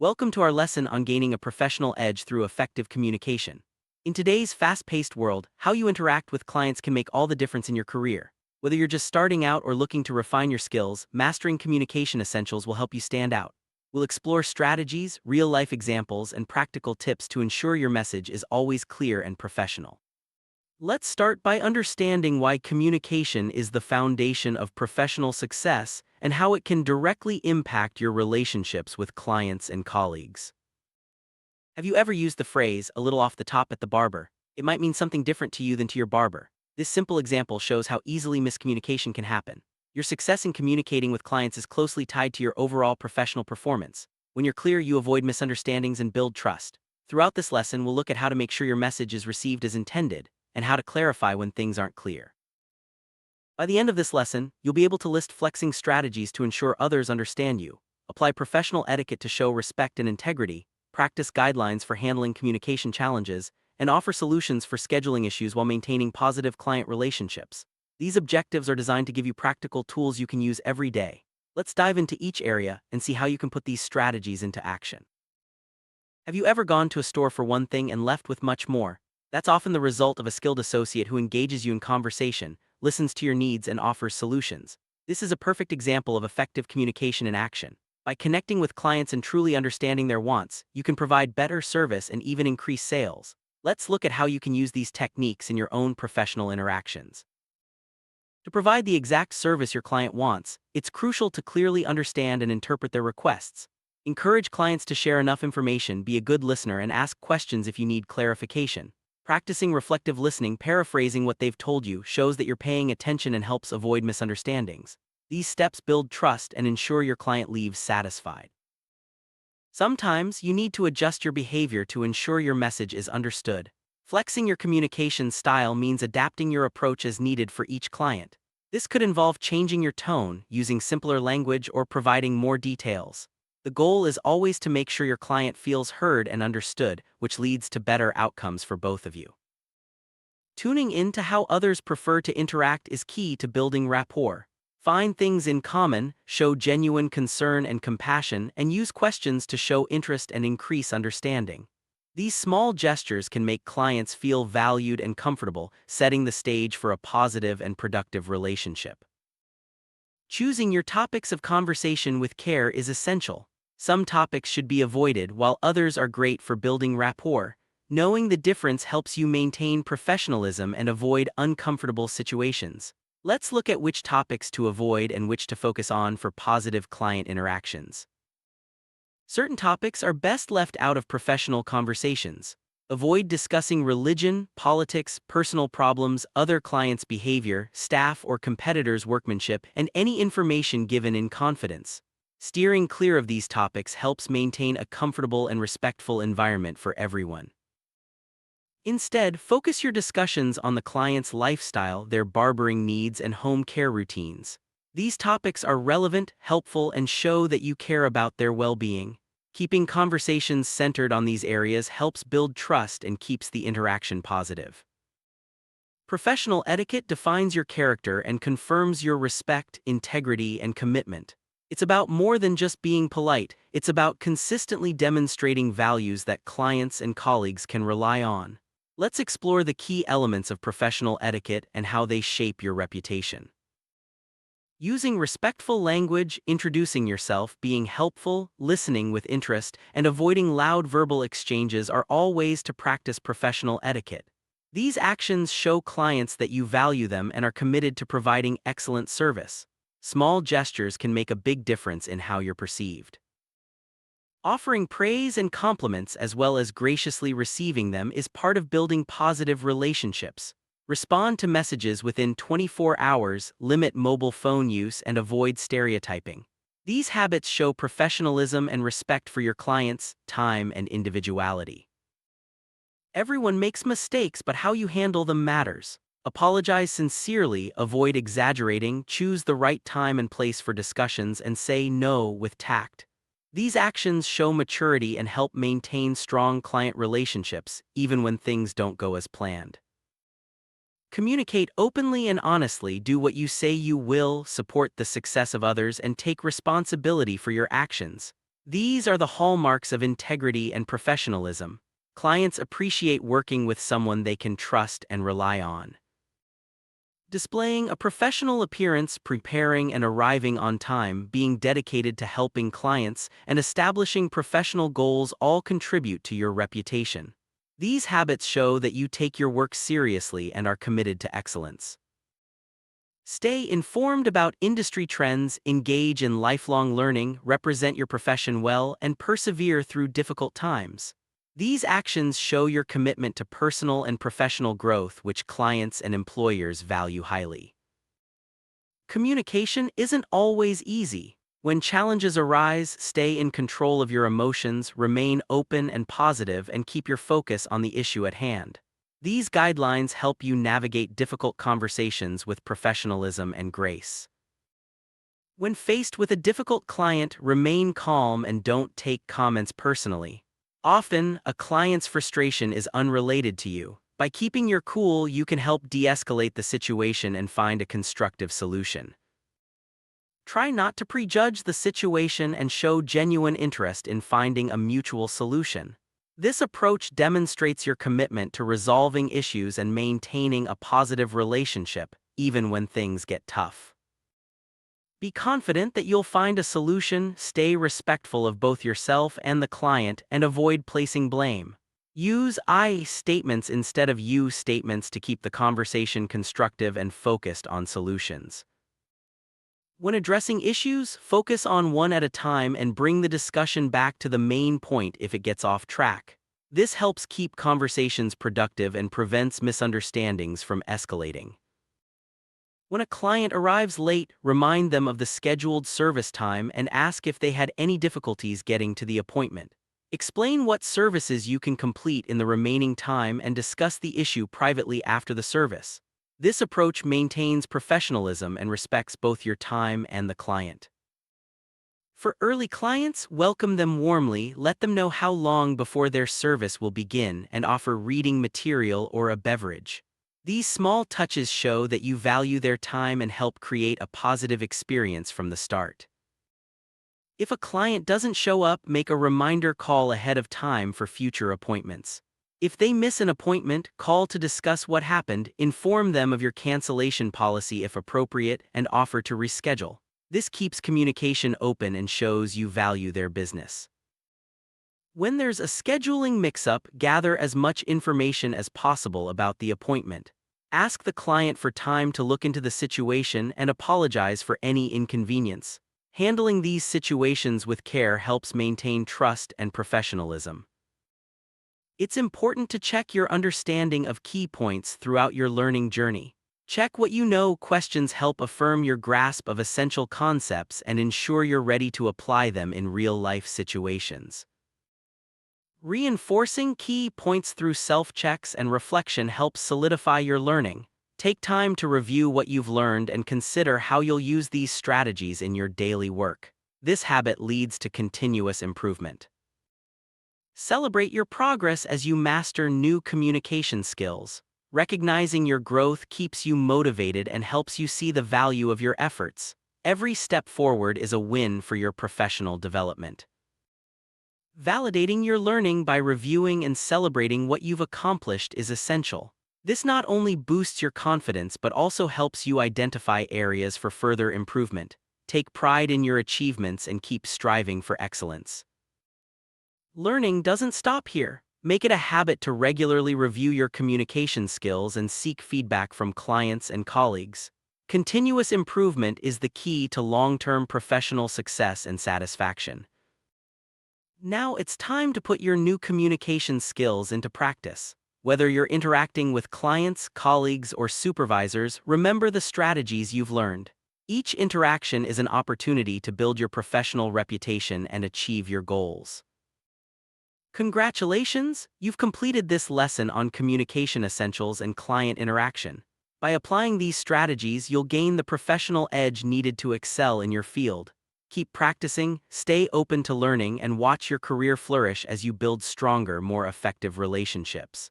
Welcome to our lesson on gaining a professional edge through effective communication. In today's fast-paced world, how you interact with clients can make all the difference in your career. Whether you're just starting out or looking to refine your skills, mastering communication essentials will help you stand out. We'll explore strategies, real-life examples, and practical tips to ensure your message is always clear and professional. Let's start by understanding why communication is the foundation of professional success and how it can directly impact your relationships with clients and colleagues. Have you ever used the phrase, "a little off the top at the barber"? It might mean something different to you than to your barber. This simple example shows how easily miscommunication can happen. Your success in communicating with clients is closely tied to your overall professional performance. When you're clear, you avoid misunderstandings and build trust. Throughout this lesson, we'll look at how to make sure your message is received as intended and how to clarify when things aren't clear. By the end of this lesson, you'll be able to list flexing strategies to ensure others understand you, apply professional etiquette to show respect and integrity, practice guidelines for handling communication challenges, and offer solutions for scheduling issues while maintaining positive client relationships. These objectives are designed to give you practical tools you can use every day. Let's dive into each area and see how you can put these strategies into action. Have you ever gone to a store for one thing and left with much more? That's often the result of a skilled associate who engages you in conversation, listens to your needs, and offers solutions. This is a perfect example of effective communication in action. By connecting with clients and truly understanding their wants, you can provide better service and even increase sales. Let's look at how you can use these techniques in your own professional interactions. To provide the exact service your client wants, it's crucial to clearly understand and interpret their requests. Encourage clients to share enough information, be a good listener, and ask questions if you need clarification. Practicing reflective listening, paraphrasing what they've told you, shows that you're paying attention and helps avoid misunderstandings. These steps build trust and ensure your client leaves satisfied. Sometimes, you need to adjust your behavior to ensure your message is understood. Flexing your communication style means adapting your approach as needed for each client. This could involve changing your tone, using simpler language, or providing more details. The goal is always to make sure your client feels heard and understood, which leads to better outcomes for both of you. Tuning into how others prefer to interact is key to building rapport. Find things in common, show genuine concern and compassion, and use questions to show interest and increase understanding. These small gestures can make clients feel valued and comfortable, setting the stage for a positive and productive relationship. Choosing your topics of conversation with care is essential. Some topics should be avoided while others are great for building rapport. Knowing the difference helps you maintain professionalism and avoid uncomfortable situations. Let's look at which topics to avoid and which to focus on for positive client interactions. Certain topics are best left out of professional conversations. Avoid discussing religion, politics, personal problems, other clients' behavior, staff or competitors' workmanship, and any information given in confidence. Steering clear of these topics helps maintain a comfortable and respectful environment for everyone. Instead, focus your discussions on the client's lifestyle, their barbering needs, and home care routines. These topics are relevant, helpful, and show that you care about their well-being. Keeping conversations centered on these areas helps build trust and keeps the interaction positive. Professional etiquette defines your character and confirms your respect, integrity, and commitment. It's about more than just being polite, it's about consistently demonstrating values that clients and colleagues can rely on. Let's explore the key elements of professional etiquette and how they shape your reputation. Using respectful language, introducing yourself, being helpful, listening with interest, and avoiding loud verbal exchanges are all ways to practice professional etiquette. These actions show clients that you value them and are committed to providing excellent service. Small gestures can make a big difference in how you're perceived. Offering praise and compliments as well as graciously receiving them is part of building positive relationships. Respond to messages within 24 hours, limit mobile phone use, and avoid stereotyping. These habits show professionalism and respect for your clients' time and individuality. Everyone makes mistakes, but how you handle them matters. Apologize sincerely, avoid exaggerating, choose the right time and place for discussions, and say no with tact. These actions show maturity and help maintain strong client relationships, even when things don't go as planned. Communicate openly and honestly, do what you say you will, support the success of others, and take responsibility for your actions. These are the hallmarks of integrity and professionalism. Clients appreciate working with someone they can trust and rely on. Displaying a professional appearance, preparing and arriving on time, being dedicated to helping clients, and establishing professional goals all contribute to your reputation. These habits show that you take your work seriously and are committed to excellence. Stay informed about industry trends, engage in lifelong learning, represent your profession well, and persevere through difficult times. These actions show your commitment to personal and professional growth, which clients and employers value highly. Communication isn't always easy. When challenges arise, stay in control of your emotions, remain open and positive, and keep your focus on the issue at hand. These guidelines help you navigate difficult conversations with professionalism and grace. When faced with a difficult client, remain calm and don't take comments personally. Often, a client's frustration is unrelated to you. By keeping your cool, you can help de-escalate the situation and find a constructive solution. Try not to prejudge the situation and show genuine interest in finding a mutual solution. This approach demonstrates your commitment to resolving issues and maintaining a positive relationship, even when things get tough. Be confident that you'll find a solution, stay respectful of both yourself and the client, and avoid placing blame. Use I statements instead of you statements to keep the conversation constructive and focused on solutions. When addressing issues, focus on one at a time and bring the discussion back to the main point if it gets off track. This helps keep conversations productive and prevents misunderstandings from escalating. When a client arrives late, remind them of the scheduled service time and ask if they had any difficulties getting to the appointment. Explain what services you can complete in the remaining time and discuss the issue privately after the service. This approach maintains professionalism and respects both your time and the client. For early clients, welcome them warmly, let them know how long before their service will begin, and offer reading material or a beverage. These small touches show that you value their time and help create a positive experience from the start. If a client doesn't show up, make a reminder call ahead of time for future appointments. If they miss an appointment, call to discuss what happened, inform them of your cancellation policy if appropriate, and offer to reschedule. This keeps communication open and shows you value their business. When there's a scheduling mix-up, gather as much information as possible about the appointment. Ask the client for time to look into the situation and apologize for any inconvenience. Handling these situations with care helps maintain trust and professionalism. It's important to check your understanding of key points throughout your learning journey. Check what you know. Questions help affirm your grasp of essential concepts and ensure you're ready to apply them in real-life situations. Reinforcing key points through self-checks and reflection helps solidify your learning. Take time to review what you've learned and consider how you'll use these strategies in your daily work. This habit leads to continuous improvement. Celebrate your progress as you master new communication skills. Recognizing your growth keeps you motivated and helps you see the value of your efforts. Every step forward is a win for your professional development. Validating your learning by reviewing and celebrating what you've accomplished is essential. This not only boosts your confidence but also helps you identify areas for further improvement. Take pride in your achievements and keep striving for excellence. Learning doesn't stop here. Make it a habit to regularly review your communication skills and seek feedback from clients and colleagues. Continuous improvement is the key to long-term professional success and satisfaction. Now it's time to put your new communication skills into practice. Whether you're interacting with clients, colleagues, or supervisors, remember the strategies you've learned. Each interaction is an opportunity to build your professional reputation and achieve your goals. Congratulations! You've completed this lesson on communication essentials and client interaction. By applying these strategies, you'll gain the professional edge needed to excel in your field. Keep practicing, stay open to learning, and watch your career flourish as you build stronger, more effective relationships.